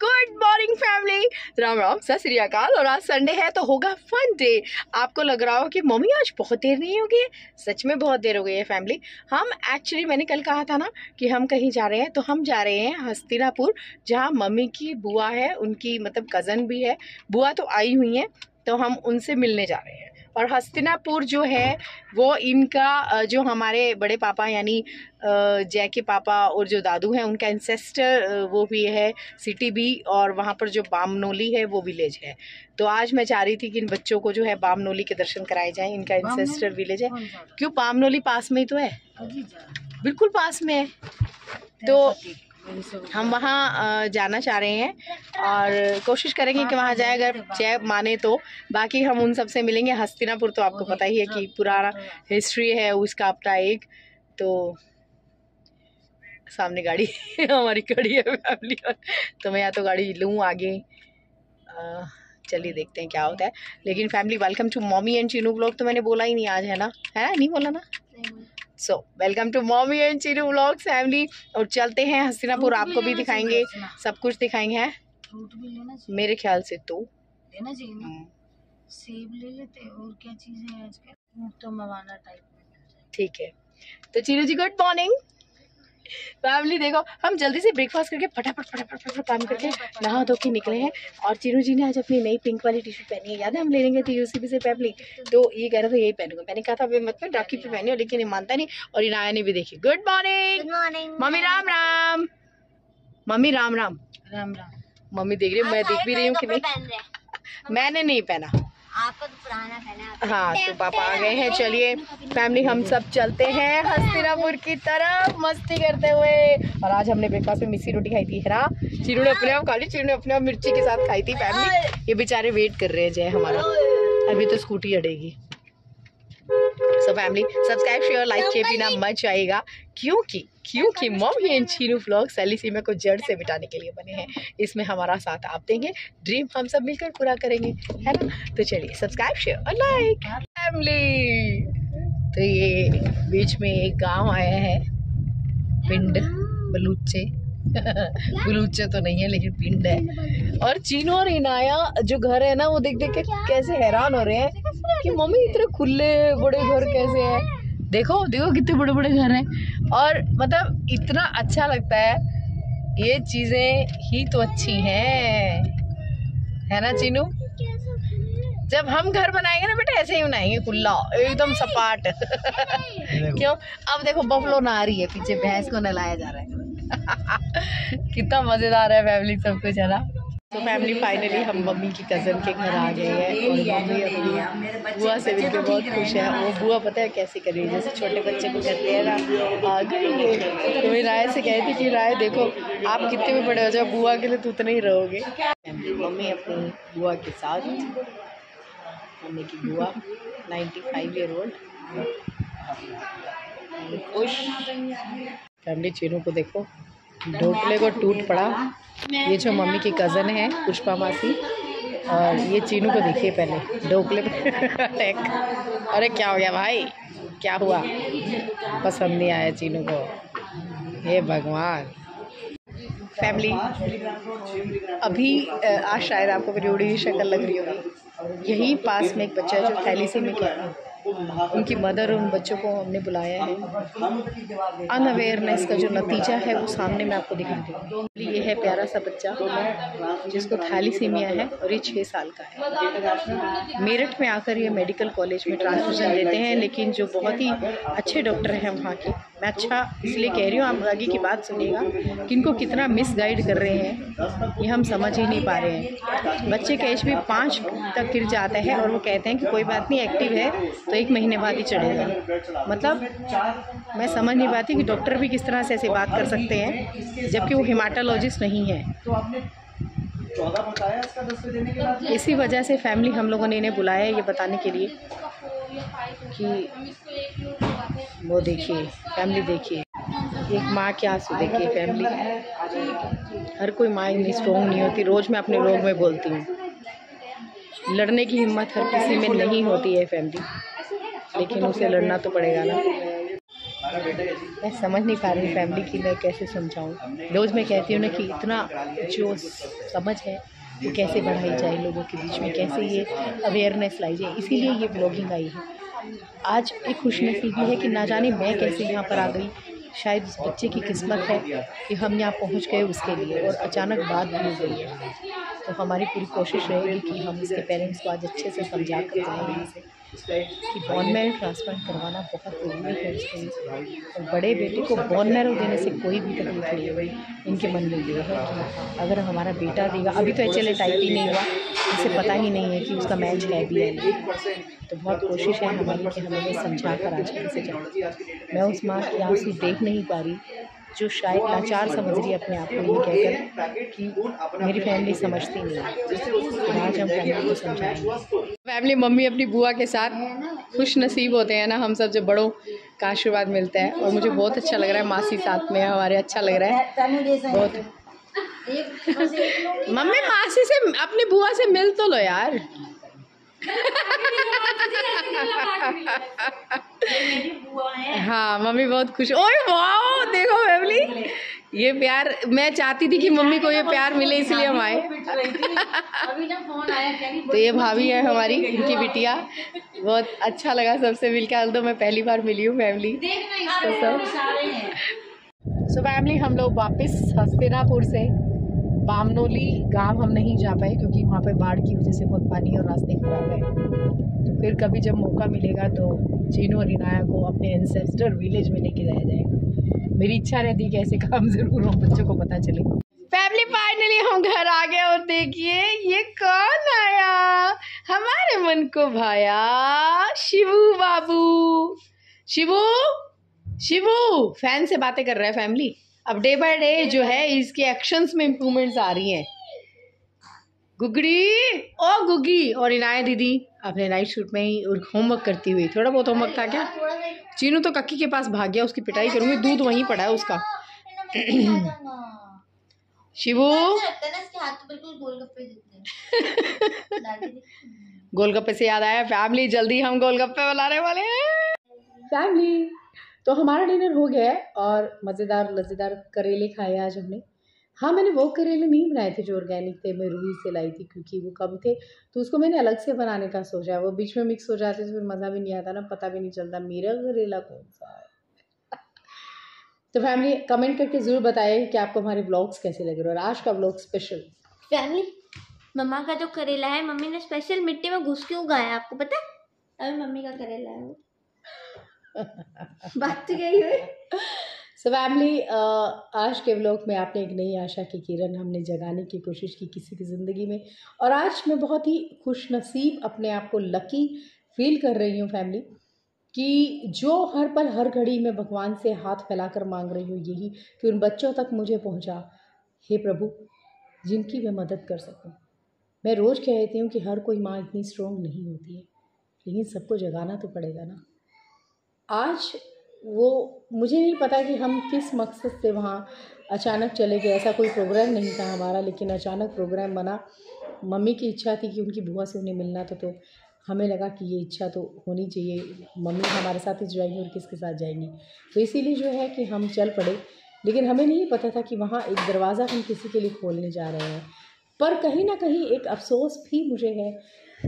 Good morning family, Ram Ram, सत श्री अकाल। और आज संडे है तो होगा फन डे। आपको लग रहा हो कि मम्मी आज बहुत देर नहीं हो गई है, सच में बहुत देर हो गई है फैमिली। हम एक्चुअली मैंने कल कहा था ना कि हम कहीं जा रहे हैं, तो हम जा रहे हैं हस्तिनापुर, जहाँ मम्मी की बुआ है, उनकी मतलब कज़न भी है। बुआ तो आई हुई हैं, तो हम उनसे मिलने जा रहे हैं। और हस्तिनापुर जो है वो इनका जो हमारे बड़े पापा यानी जय के पापा और जो दादू हैं उनका इंसेस्टर वो भी है सिटी भी, और वहाँ पर जो बामनोली है वो विलेज है। तो आज मैं चाह रही थी कि इन बच्चों को जो है बामनोली के दर्शन कराए जाएं, इनका इंसेस्टर विलेज है। क्यों, बामनोली पास में ही तो है, बिल्कुल पास में है। तो हम वहाँ जाना चाह रहे हैं और कोशिश करेंगे कि वहाँ जाए, अगर जय माने तो। बाकी हम उन सबसे मिलेंगे। हस्तिनापुर तो आपको पता ही है कि पुराना हिस्ट्री है उसका अपना एक। तो सामने गाड़ी हमारी खड़ी है फैमिली, तो मैं या तो गाड़ी लूँ आगे, चलिए देखते हैं क्या होता है। लेकिन family, welcome to mommy and Chinu vlog. तो मैंने बोला ही नहीं आज, है ना, है नहीं बोला ना। So welcome to mommy and Chinu vlog family. और चलते हैं हस्तिनापुर, आपको भी दिखाएंगे, सब कुछ दिखाएंगे। हैं मेरे ख्याल से तो लेना चाहिए ना, सेब ले लेते और क्या चीज है आजकल तो मवाना टाइप में। ठीक है, तो चीनू जी गुड मॉर्निंग फैमिली। देखो हम जल्दी से ब्रेकफास्ट करके फटाफट काम करके नहा धो के निकले हैं। और चीनू जी ने आज अपनी नई पिंक वाली टी शर्ट पहनी है, याद है हम ले लेंगे थी उसी से फैमिली। तो ये कह रहा था यही पहनूंगा, मैंने कहा था मत में राखी पे पहनी हो, लेकिन ये मानता नहीं। और इनाया ने भी देखी। Good morning mummy, Ram Ram mummy, Ram Ram Ram Ram. Mummy देख रही हूँ, मैं देख भी रही हूँ कि नहीं, मैंने नहीं पहना, आपको तो पुराना पहना। हाँ तो पापा आ गए हैं। चलिए फैमिली, हम सब चलते हैं हस्तिनापुर की तरफ मस्ती करते हुए। और आज हमने ब्रेकफास्ट में मिस्सी रोटी खाई थी, है ना। चीनू ने अपने आप खा ली, चीनू ने अपने आप मिर्ची के साथ खाई थी फैमिली। ये बेचारे वेट कर रहे हैं जय हमारा, अभी तो स्कूटी अड़ेगी। So family, subscribe share like किए बिना मत जाइएगा, क्योंकि मॉमी एंड चीनू व्लॉग सैलीसीमा को जड़ से मिटाने के लिए बने हैं। इसमें हमारा साथ आप देंगे, ड्रीम हम सब मिलकर पूरा करेंगे, है ना। तो चलिए सब्सक्राइब शेयर और लाइक फैमिली। तो ये बीच में एक गांव आया है, पिंड बलूचे बलूचे तो नहीं है लेकिन पिंड है। और चीनू और इनाया जो घर है ना, वो देख देख के कैसे हैरान हो रहे हैं कि मम्मी इतने खुले बड़े घर कैसे हैं। देखो देखो कितने बड़े बड़े घर हैं। और मतलब इतना अच्छा लगता है, ये चीजें ही तो अच्छी हैं, है ना चीनू। जब हम घर बनाएंगे ना बेटा, ऐसे ही बनाएंगे, खुला एकदम सपाट क्यों। अब देखो बफलो नहा रही है पीछे, भैंस को नहलाया जा रहा है कितना मजेदार है फैमिली, सब कुछ है ना। तो फैमिली फाइनली हम मम्मी की कज़न के घर आ गए हैं। और मम्मी अपनी बुआ से मिलकर बहुत खुश है। वो बुआ पता है कैसे कर रही है, जैसे छोटे बच्चे को कहते हैं ना, आ गई है। तो मेरी राय से कह थी कि राय देखो आप कितने भी बड़े हो जाओ, बुआ के लिए तो उतने ही रहोगे। मम्मी अपनी बुआ के साथ, मम्मी की बुआ 95 ईयर ओल्ड खुश फैमिली। चीनू को देखो, ढोकले को टूट पड़ा। ये जो मम्मी की कज़न है पुष्पा मासी, और ये चीनू को देखिए पहले ढोकले पे अटैक। अरे क्या हो गया भाई, क्या हुआ, पसंद नहीं आया चीनू को, हे भगवान। फैमिली अभी आज शायद आपको मेरी उड़ी हुई शक्ल लग रही होगी। यहीं पास में एक बच्चा है जो थैलीसीमिक है, उनकी मदर और उन बच्चों को हमने बुलाया है। अनअवेयरनेस का जो नतीजा है वो सामने मैं आपको दिखाती हूँ। ये है प्यारा सा बच्चा जिसको थैलीसीमिया है, और ये 6 साल का है। मेरठ में आकर ये मेडिकल कॉलेज में ट्रांसफ्यूजन लेते हैं, लेकिन जो बहुत ही अच्छे डॉक्टर हैं वहाँ के, मैं अच्छा इसलिए कह रही हूँ, आप आगे की बात सुनिएगा कि इनको कितना मिसगाइड कर रहे हैं ये हम समझ ही नहीं पा रहे हैं। बच्चे का HP 5 तक गिर जाता है और वो कहते हैं कि कोई बात नहीं, एक्टिव है तो 1 महीने बाद ही चढ़ेगा। मतलब मैं समझ नहीं पाती कि डॉक्टर भी किस तरह से ऐसे बात कर सकते हैं, जबकि वो हेमाटोलॉजिस्ट नहीं है। इसी वजह से फैमिली हम लोगों ने इन्हें बुलाया है ये बताने के लिए कि वो देखिए फैमिली, देखिए एक माँ के आंसू देखिए फैमिली। हर कोई माँ इतनी स्ट्रॉन्ग नहीं होती। रोज़ मैं अपने लोग में बोलती हूँ, लड़ने की हिम्मत हर किसी में नहीं होती है फैमिली, लेकिन उसे लड़ना तो पड़ेगा ना। मैं समझ नहीं पा रही फैमिली की मैं कैसे समझाऊँ। रोज़ मैं कहती हूँ ना कि इतना जो समझ है वो कैसे बढ़ाई जाए लोगों के बीच में, कैसे ये अवेयरनेस लाई जाए, इसीलिए ये ब्लॉगिंग आई है। आज एक खुशनसीबी है कि ना जाने मैं कैसे यहाँ पर आ गई। शायद उस बच्चे की किस्मत है कि हम यहाँ पहुँच गए उसके लिए, और अचानक बात भी हो गई है। तो हमारी पूरी कोशिश रहेगी कि हम इसके पेरेंट्स को आज अच्छे से समझा कर जाएँ यहाँ से कि बोन मैरो ट्रांसप्लांट करवाना बहुत ज़रूरी है उसके लिए। और बड़े बेटे को बोन मैरो देने से कोई भी तकलीफ नहीं होगी। इनके मन में ये है कि अगर हमारा बेटा देगा, अभी तो HLA टाइप ही नहीं हुआ, इसे पता ही नहीं है कि उसका मैच है भी है नहीं। तो बहुत कोशिश है हमारी कि हमें ये समझा कर आज से जाए। मैं उस माँ की आंसू देख नहीं पा रही जो शायद लाचार समझ रही है अपने आप को ये कहकर कि मेरी फैमिली समझती नहीं है। तो आज हम फैमिली को समझाएंगे। फैमिली मम्मी अपनी बुआ के साथ खुश नसीब होते हैं ना हम सब, जब बड़ों का आशीर्वाद मिलता है। और मुझे बहुत अच्छा लग रहा है, मासी साथ में है हमारे, अच्छा लग रहा है बहुत। मम्मी मासी से अपनी बुआ से मिल तो लो यार। हाँ मम्मी बहुत खुश। ओए वाह देखो फैमिली, ये प्यार मैं चाहती थी कि मम्मी को ये प्यार मिले, इसलिए हम आए। तो ये भाभी है हमारी, इनकी बिटिया। बहुत अच्छा लगा सबसे मिलकर, तो मैं पहली बार मिली हूँ फैमिली। सो फैमिली हम लोग वापस हस्तिनापुर से बामनोली गांव हम नहीं जा पाए क्योंकि वहाँ पे बाढ़ की वजह से बहुत पानी और रास्ते खराब है। तो फिर कभी जब मौका मिलेगा तो चीनू और इनाया को अपने एंसेस्टर विलेज में लेके जाया जाएगा। मेरी इच्छा रहती है कि ऐसे काम जरूर हो, बच्चों को पता चले। फैमिली फाइनली हम घर आ गए और देखिए ये कौन आया, हमारे मन को भाया, शिवू बाबू। शिवू शिवू फैन से बातें कर रहा है फैमिली। अब डे बाय डे जो है इसके एक्शंस में इम्प्रूवमेंट्स आ रही हैं। गुगड़ी ओ गुगी और इनाया दीदी अपने नाइट सूट में ही और होमवर्क करती हुई। थोड़ा बहुत होमवर्क था क्या? चीनू तो कक्की के पास भाग गया, उसकी पिटाई करूंगी, दूध वहीं पड़ा है उसका। शिवू गोलगप्पे से याद आया फैमिली, जल्दी हम गोलगप्पे बनाने वाले हैं फैमिली। तो हमारा डिनर हो गया है और मज़ेदार लज़ेदार करेले खाए आज हमने। हाँ मैंने वो करेले नहीं बनाए थे जो ऑर्गेनिक थे, मैं रूही से लाई थी क्योंकि वो कम थे, तो उसको मैंने अलग से बनाने का सोचा है। वो बीच में मिक्स हो जाते तो फिर मज़ा भी नहीं आता ना, पता भी नहीं चलता मेरा करेला कौन सा है। तो फैमिली कमेंट करके ज़रूर बताइए कि आपको हमारे व्लॉग्स कैसे लग रहे हैं। और आज का व्लॉग स्पेशल फैमिली, मम्मा का जो करेला है मम्मी ने स्पेशल मिट्टी में घुस के उगाया, आपको पता है? अभी मम्मी का करेला है वो। बात तो यही है। सो फैमिली आज के व्लॉग में आपने एक नई आशा की किरण हमने जगाने की कोशिश की किसी की ज़िंदगी में। और आज मैं बहुत ही खुशनसीब अपने आप को लकी फील कर रही हूँ फैमिली, कि जो हर पल हर घड़ी में भगवान से हाथ फैलाकर मांग रही हूँ यही कि उन बच्चों तक मुझे पहुँचा, हे प्रभु, जिनकी मैं मदद कर सकूँ। मैं रोज़ कहती हूँ कि हर कोई माँ इतनी स्ट्रॉन्ग नहीं होती है, लेकिन सबको जगाना तो पड़ेगा ना। आज वो मुझे नहीं पता कि हम किस मकसद से वहाँ अचानक चले गए, ऐसा कोई प्रोग्राम नहीं था हमारा, लेकिन अचानक प्रोग्राम बना। मम्मी की इच्छा थी कि उनकी बुआ से उन्हें मिलना था, तो हमें लगा कि ये इच्छा तो होनी चाहिए, मम्मी हमारे साथ ही जाएंगी और किसके साथ जाएंगी, तो इसीलिए जो है कि हम चल पड़े। लेकिन हमें नहीं पता था कि वहाँ एक दरवाज़ा हम किसी के लिए खोलने जा रहे हैं। पर कहीं ना कहीं एक अफसोस भी मुझे है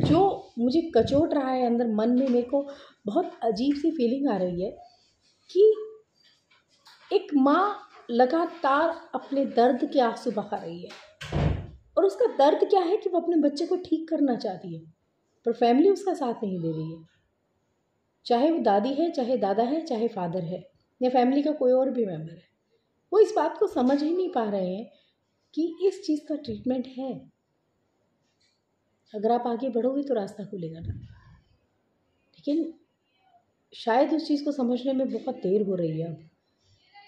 जो मुझे कचोट रहा है अंदर मन में। मेरे को बहुत अजीब सी फीलिंग आ रही है कि एक माँ लगातार अपने दर्द के आंसू बहा रही है, और उसका दर्द क्या है कि वो अपने बच्चे को ठीक करना चाहती है, पर फैमिली उसका साथ नहीं दे रही है। चाहे वो दादी है, चाहे दादा है, चाहे फादर है, या फैमिली का कोई और भी मेम्बर है, वो इस बात को समझ ही नहीं पा रहे हैं कि इस चीज़ का ट्रीटमेंट है। अगर आप आगे बढ़ोगे तो रास्ता खुलेगा ना, लेकिन शायद उस चीज़ को समझने में बहुत देर हो रही है अब।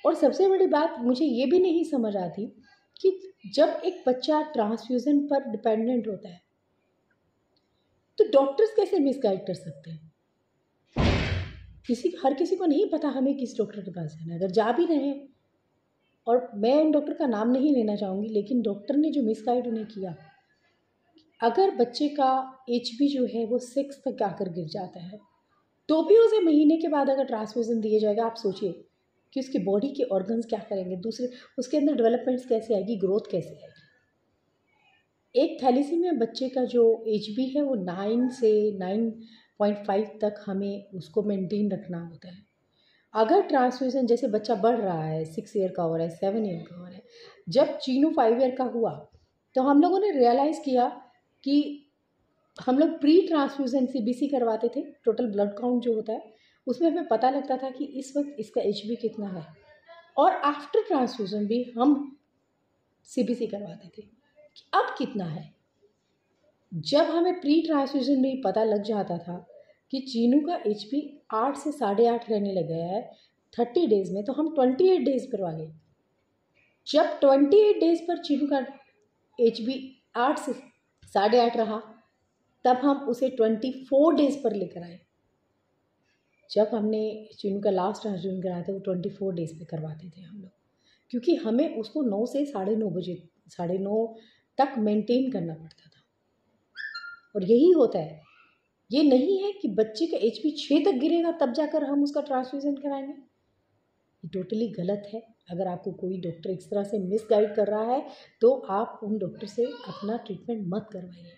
और सबसे बड़ी बात मुझे ये भी नहीं समझ आती कि जब एक बच्चा ट्रांसफ्यूज़न पर डिपेंडेंट होता है तो डॉक्टर्स कैसे मिसगाइड कर सकते हैं। हर किसी को नहीं पता हमें किस डॉक्टर के पास जाना है। अगर जा भी रहे हैं, और मैं उन डॉक्टर का नाम नहीं लेना चाहूँगी, लेकिन डॉक्टर ने जो मिसगाइड उन्हें किया, अगर बच्चे का HB जो है वो 6 तक आकर गिर जाता है तो भी उसे महीने के बाद अगर ट्रांसफ्यूज़न दिया जाएगा, आप सोचिए कि उसकी बॉडी के ऑर्गन्स क्या करेंगे, दूसरे उसके अंदर डेवलपमेंट्स कैसे आएगी, ग्रोथ कैसे आएगी। एक थैलीसीमिया बच्चे का जो HB है वो 9 से 9.5 तक हमें उसको मेंटेन रखना होता है। अगर ट्रांसफ्यूज़न जैसे बच्चा बढ़ रहा है, 6 ईयर का हो रहा है, 7 ईयर का हो रहा है, जब चीनू 5 ईयर का हुआ तो हम लोगों ने रियलाइज़ किया कि हम लोग प्री ट्रांसफ्यूज़न CBC करवाते थे, टोटल ब्लड काउंट जो होता है उसमें हमें पता लगता था कि इस वक्त इसका HB कितना है, और आफ्टर ट्रांसफ्यूज़न भी हम CBC करवाते थे कि अब कितना है। जब हमें प्री ट्रांसफ्यूज़न में पता लग जाता था कि चीनू का HB 8 से 8.5 रहने लग गया है 30 डेज़ में, तो हम 28 डेज़ पर वाले। जब 28 डेज़ पर चीनू का HB 8 से 8.5 रहा, तब हम उसे 24 डेज़ पर लेकर आए। जब हमने चीनू का लास्ट ट्रांसफ्यूज़न कराया था वो 24 डेज़ पे करवाते थे हम लोग, क्योंकि हमें उसको 9 से 9:30 बजे 9:30 तक मेंटेन करना पड़ता था। और यही होता है, ये नहीं है कि बच्चे का HB 6 तक गिरेगा तब जाकर हम उसका ट्रांसफ्यूज़न कराएंगे। ये टोटली गलत है। अगर आपको कोई डॉक्टर इस तरह से मिसगाइड कर रहा है तो आप उन डॉक्टर से अपना ट्रीटमेंट मत करवाइए।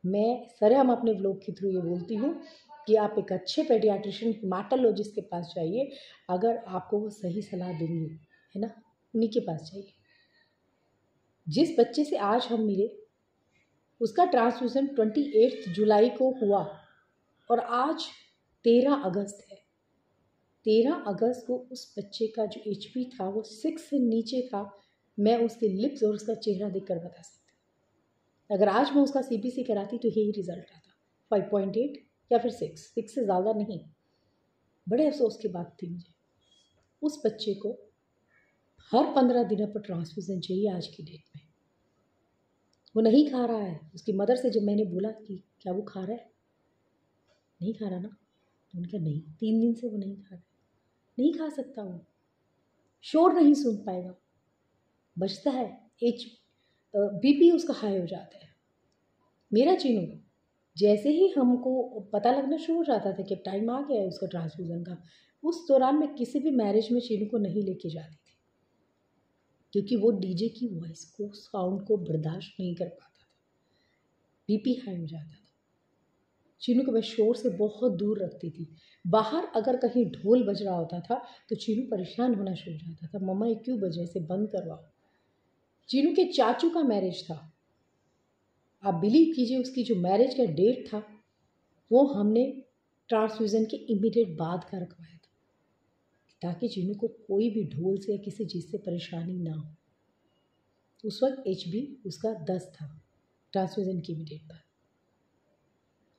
मैं सरहम अपने व्लॉग के थ्रू ये बोलती हूँ कि आप एक अच्छे पेडियाट्रिशियन, हेमाटोलॉजिस्ट के पास जाइए। अगर आपको वो सही सलाह देंगे, है ना, उन्हीं के पास जाइए। जिस बच्चे से आज हम मिले उसका ट्रांसफ्यूज़न 28 जुलाई को हुआ और आज 13 अगस्त है। 13 अगस्त को उस बच्चे का जो HB था वो 6 से नीचे था। मैं उसके लिप्स और उसका चेहरा देखकर बता सकती। अगर आज मैं उसका CBC कराती तो यही रिज़ल्ट आता, 5.8 या फिर 6 से ज़्यादा नहीं। बड़े अफसोस की बात थी मुझे। उस बच्चे को हर 15 दिनों पर ट्रांसफ्यूज़न चाहिए आज की डेट में। वो नहीं खा रहा है। उसकी मदर से जब मैंने बोला कि क्या वो खा रहा है, नहीं खा रहा ना, तो उन्होंने कहा नहीं, 3 दिन से वो नहीं खा रहा है। नहीं खा सकता, वो शोर नहीं सुन पाएगा, बचता है, BP उसका हाई हो जाता है। मेरा चीनू जैसे ही हमको पता लगना शुरू हो जाता था कि टाइम आ गया है उसका ट्रांसफ्यूज़न का, उस दौरान मैं किसी भी मैरिज में चीनू को नहीं लेके जाती थी, क्योंकि वो DJ की वॉइस को, साउंड को बर्दाश्त नहीं कर पाता था। BP हाई हो जाता था। चीनू को मैं शोर से बहुत दूर रखती थी। बाहर अगर कहीं ढोल बज रहा होता था तो चीनू परेशान होना शुरू हो जाता था, मम्मा ये क्यों बजे, इसे बंद करवाओ। चीनू के चाचू का मैरिज था। आप बिलीव कीजिए, उसकी जो मैरिज का डेट था वो हमने ट्रांसफ्यूज़न के इमीडिएट बाद का रखवाया था, ताकि चीनू को कोई भी ढोल से या किसी चीज़ से परेशानी ना हो। उस वक्त HB उसका 10 था ट्रांसफ्यूज़न के इमीडिएट बाद।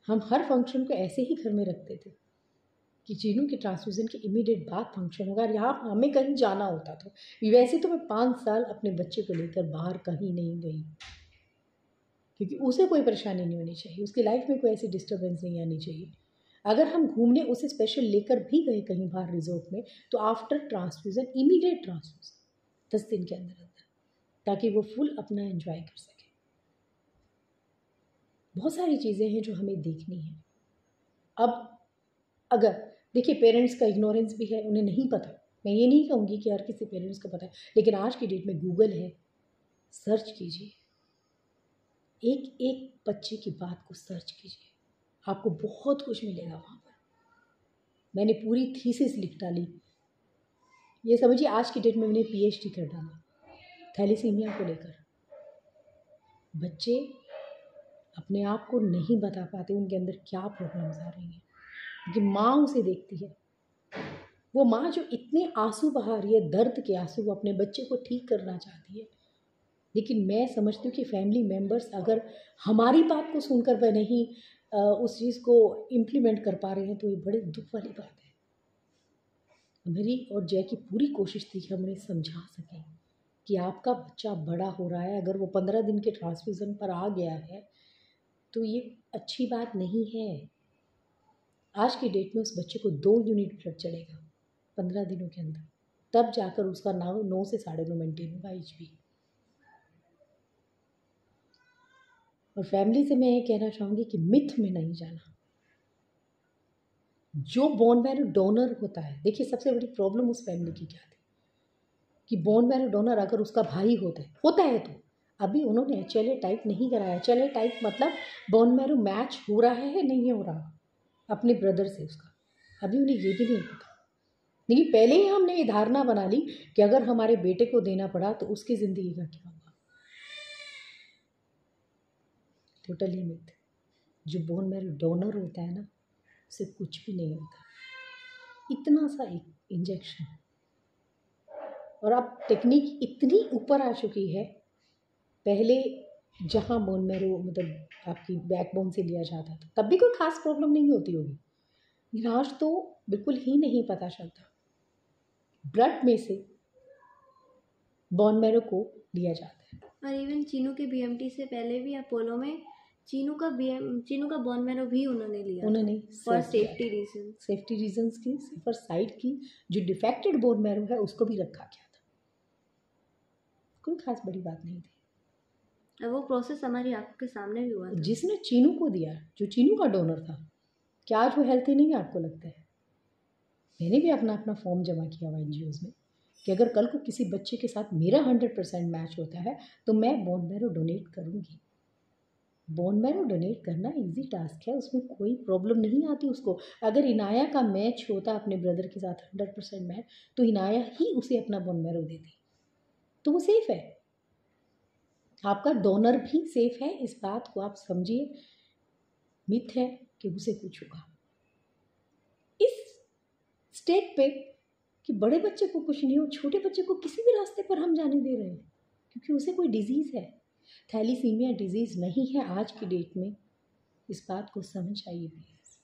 हम हर फंक्शन को ऐसे ही घर में रखते थे कि चीनू के ट्रांसफ्यूज़न के इमीडिएट बाद फंक्शन होगा। और यहाँ हमें कहीं जाना होता था, वैसे तो मैं 5 साल अपने बच्चे को लेकर बाहर कहीं नहीं गई, क्योंकि उसे कोई परेशानी नहीं होनी चाहिए, उसकी लाइफ में कोई ऐसी डिस्टर्बेंस नहीं आनी चाहिए। अगर हम घूमने उसे स्पेशल लेकर भी गए कहीं बाहर रिजॉर्ट में, तो आफ्टर ट्रांसफ्यूज़न इमीडिएट ट्रांसफ्यूज़न 10 दिन के अंदर अंदर, ताकि वो फुल अपना एंजॉय कर सके। बहुत सारी चीज़ें हैं जो हमें देखनी है। अब अगर देखिए, पेरेंट्स का इग्नोरेंस भी है, उन्हें नहीं पता। मैं ये नहीं कहूँगी कि हर किसी पेरेंट्स को पता है, लेकिन आज की डेट में गूगल है, सर्च कीजिए, एक एक बच्चे की बात को सर्च कीजिए, आपको बहुत कुछ मिलेगा वहाँ पर। मैंने पूरी थीसिस लिख डाली। ये समझिए आज की डेट में मैंने PhD कर डाला थैलीसीमिया को लेकर। बच्चे अपने आप को नहीं बता पाते उनके अंदर क्या प्रॉब्लम्स आ रही हैं, क्योंकि माँ उसे देखती है। वो माँ जो इतने आंसू बहा रही है, दर्द के आंसू, वो अपने बच्चे को ठीक करना चाहती है। लेकिन मैं समझती हूँ कि फैमिली मेम्बर्स अगर हमारी बात को सुनकर वह नहीं उस चीज़ को इम्प्लीमेंट कर पा रहे हैं, तो ये बड़े दुख वाली बात है। मेरी और जय की पूरी कोशिश थी कि हम उन्हें समझा सकें कि आपका बच्चा बड़ा हो रहा है, अगर वो 15 दिन के ट्रांसफ्यूज़न पर आ गया है तो ये अच्छी बात नहीं है। आज की डेट में उस बच्चे को 2 यूनिट ब्लड चढ़ेगा 15 दिनों के अंदर, तब जाकर उसका 9 से 9.5 मेंटेन होगा HB। और फैमिली से मैं ये कहना चाहूँगी कि मिथ में नहीं जाना। जो बोन मैरो डोनर होता है, देखिए सबसे बड़ी प्रॉब्लम उस फैमिली की क्या थी, कि बोन मैरो डोनर अगर उसका भाई होता है तो अभी उन्होंने HLA टाइप नहीं कराया। HLA टाइप मतलब बोन मैरो मैच हो रहा है नहीं हो रहा अपने ब्रदर से उसका, अभी उन्हें ये भी नहीं पता। लेकिन पहले ही हमने ये धारणा बना ली कि अगर हमारे बेटे को देना पड़ा तो उसकी ज़िंदगी का क्या होगा। Totally myth. जो बोन मैरो डोनर होता है ना, उससे कुछ भी नहीं होता, इतना सा एक इंजेक्शन। और अब टेक्निक इतनी ऊपर आ चुकी है, पहले जहाँ बोन मैरो मतलब आपकी बैकबोन से लिया जाता था तब भी कोई खास प्रॉब्लम नहीं होती होगी, लेकिन आज तो बिल्कुल ही नहीं पता चलता। ब्लड में से बोन मैरो को लिया जाता है। और इवन चीनू के BMT से पहले भी अपोलो में चीनू का बोन मैरो भी उन्होंने लिया, उन्होंने फॉर सेफ्टी रीजंस की, सिर्फ साइड की जो डिफेक्टेड बोन मैरो है उसको भी रखा गया था, कोई खास बड़ी बात नहीं थी। और वो प्रोसेस हमारी आंखों के सामने भी हुआ था। जिसने चीनू को दिया, जो चीनू का डोनर था, क्या आज वो हेल्थी नहीं है आपको लगता है? मैंने भी अपना फॉर्म जमा किया हुआ NGOs में कि अगर कल को किसी बच्चे के साथ मेरा 100% मैच होता है तो मैं बोन मैरो डोनेट करूँगी। बोन मैरो डोनेट करना इजी टास्क है, उसमें कोई प्रॉब्लम नहीं आती उसको। अगर इनाया का मैच होता अपने ब्रदर के साथ 100% मैच, तो इनाया ही उसे अपना बोन मैरो देती, तो वो सेफ है। आपका डोनर भी सेफ है, इस बात को आप समझिए। मिथ है कि उसे कुछ होगा। इस स्टेट पे कि बड़े बच्चे को कुछ नहीं हो, छोटे बच्चे को किसी भी रास्ते पर हम जाने दे रहे हैं क्योंकि उसे कोई डिजीज़ है। थैलीसीमिया डिजीज़ नहीं है आज की डेट में, इस बात को समझ आइए प्लीज़।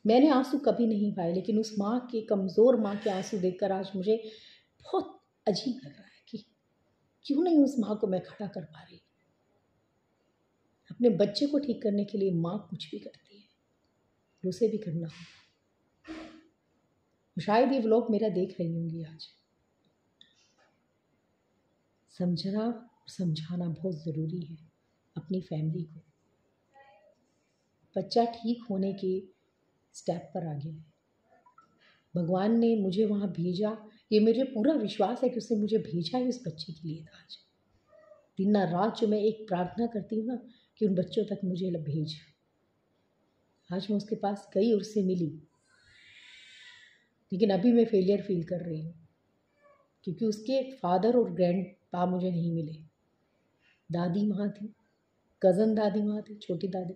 मैंने आंसू कभी नहीं पाए, लेकिन उस माँ के, कमज़ोर माँ के आंसू देखकर आज मुझे बहुत अजीब लग रहा है कि क्यों नहीं उस माँ को मैं खड़ा कर पा रही। अपने बच्चे को ठीक करने के लिए माँ कुछ भी करती है, और उसे भी करना होगा। शायद ये व्लॉग मेरा देख रही होंगी आज। समझना और समझाना बहुत ज़रूरी है अपनी फैमिली को। बच्चा ठीक होने के स्टेप पर आ गया है, भगवान ने मुझे वहाँ भेजा, ये मुझे पूरा विश्वास है कि उसने मुझे भेजा है उस बच्चे के लिए। आज दिन रात जो मैं एक प्रार्थना करती हूँ ना कि उन बच्चों तक मुझे भेज। आज मैं उसके पास गई और उससे मिली, लेकिन अभी मैं फेलियर फील कर रही हूँ क्योंकि उसके फादर और ग्रैंड पा मुझे नहीं मिले। दादी वहाँ थी, कज़न दादी वहाँ थी, छोटी दादी।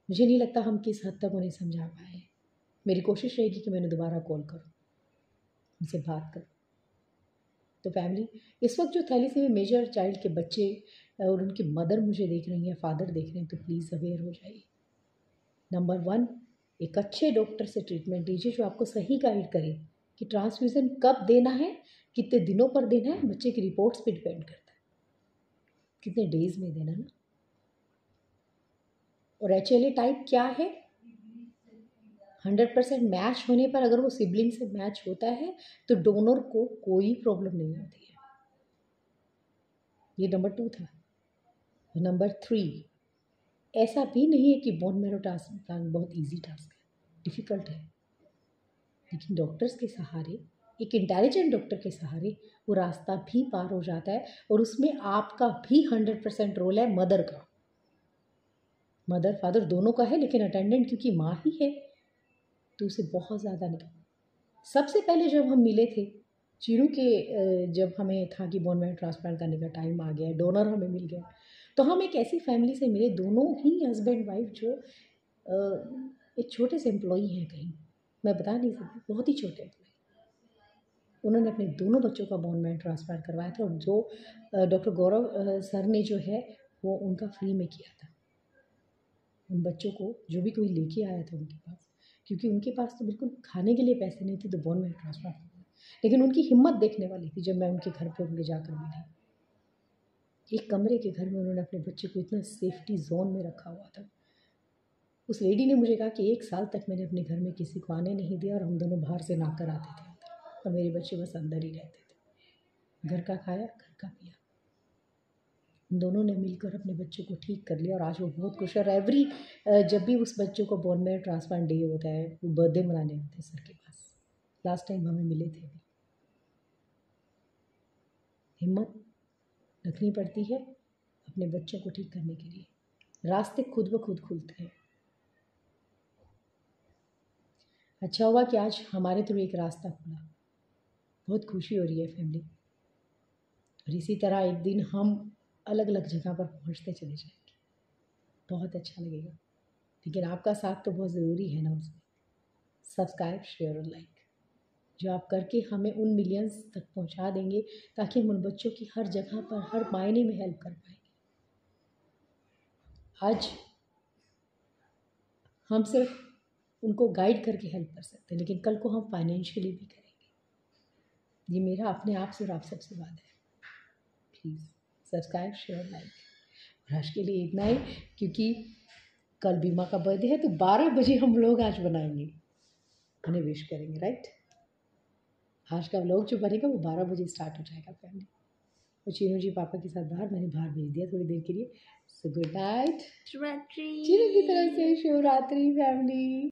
मुझे नहीं लगता हम किस हद तक उन्हें समझा पाए। मेरी कोशिश रहेगी कि मैंने दोबारा कॉल करूँ, उनसे बात करूँ। तो फैमिली, इस वक्त जो थैलीसीमिया मेजर चाइल्ड के बच्चे और उनकी मदर मुझे देख रही हैं, फादर देख रहे हैं, तो प्लीज़ अवेयर हो जाइए। नंबर 1, एक अच्छे डॉक्टर से ट्रीटमेंट लीजिए जो आपको सही गाइड करे कि ट्रांसफ्यूज़न कब देना है, कितने दिनों पर देना है, बच्चे की रिपोर्ट्स पे डिपेंड करता है कितने डेज में देना ना। और HLA टाइप क्या है? 100% मैच होने पर अगर वो सिबलिंग से मैच होता है तो डोनर को कोई प्रॉब्लम नहीं होती है। ये नंबर 2 था। नंबर 3, ऐसा भी नहीं है कि बोन मैरो ट्रांसप्लांट बहुत इजी टास्क है, डिफ़िकल्ट है, लेकिन डॉक्टर्स के सहारे, एक इंटेलिजेंट डॉक्टर के सहारे वो रास्ता भी पार हो जाता है। और उसमें आपका भी 100% रोल है, मदर का। मदर फादर दोनों का है, लेकिन अटेंडेंट क्योंकि माँ ही है तो उसे बहुत ज़्यादा नहीं। सबसे पहले जब हम मिले थे चीनू के, जब हमें था कि बोन मैरो ट्रांसप्लांट करने का टाइम आ गया, डोनर हमें मिल गया, तो हम एक ऐसी फैमिली से मिले, दोनों ही हस्बैंड वाइफ जो एक छोटे से एम्प्लॉई हैं कहीं, मैं बता नहीं सकती, बहुत ही छोटे एम्प्लॉई। उन्होंने अपने दोनों बच्चों का बोन मैरो ट्रांसप्लांट करवाया था, और जो डॉक्टर गौरव सर ने जो है वो उनका फ्री में किया था। उन बच्चों को जो भी कोई लेके आया था उनके पास, क्योंकि उनके पास तो बिल्कुल खाने के लिए पैसे नहीं थे, तो बोन मैरो ट्रांसप्लांट हो गया। लेकिन उनकी हिम्मत देखने वाली थी जब मैं उनके घर पे उनके जाकर मिली। एक कमरे के घर में उन्होंने अपने बच्चे को इतना सेफ्टी जोन में रखा हुआ था। उस लेडी ने मुझे कहा कि 1 साल तक मैंने अपने घर में किसी को आने नहीं दिया, और हम दोनों बाहर से नाक कर आते थे अंदर, और मेरे बच्चे बस अंदर ही रहते थे। घर का खाया, घर का पिया। उन दोनों ने मिलकर अपने बच्चे को ठीक कर लिया, और आज वो बहुत खुश है। और जब भी उस बच्चों को बोन मैरो ट्रांसप्लांट डे होता है, वो बर्थडे मनाने आते हैं सर के पास। लास्ट टाइम हमें मिले थे अभी। हिम्मत रखनी पड़ती है अपने बच्चों को ठीक करने के लिए, रास्ते खुद ब खुद खुलते हैं। अच्छा हुआ कि आज हमारे थ्रू एक रास्ता खुला, बहुत खुशी हो रही है फैमिली। और इसी तरह एक दिन हम अलग अलग जगह पर पहुंचते चले जाएंगे, बहुत अच्छा लगेगा। लेकिन आपका साथ तो बहुत ज़रूरी है ना उसमें। सब्सक्राइब, शेयर और लाइक जो आप करके हमें उन मिलियंस तक पहुंचा देंगे, ताकि हम उन बच्चों की हर जगह पर हर मायने में हेल्प कर पाएंगे। आज हम सिर्फ उनको गाइड करके हेल्प कर सकते हैं, लेकिन कल को हम फाइनेंशियली भी करेंगे। ये मेरा अपने आप से और आप सबसे वादा है। Please subscribe, share, like. और आज के लिए इतना ही, क्योंकि कल बीमा का बर्थडे है, तो 12 बजे हम लोग आज बनाएंगे, उन्हें विश करेंगे, राइट। आज का व्लॉग जो बनेगा वो 12 बजे स्टार्ट हो जाएगा फैमिली। और चीनू जी पापा के साथ मैंने बाहर भेज दिया थोड़ी देर के लिए। So good night, Shivratri Chinu की तरफ से शिवरात्रि फैमिली।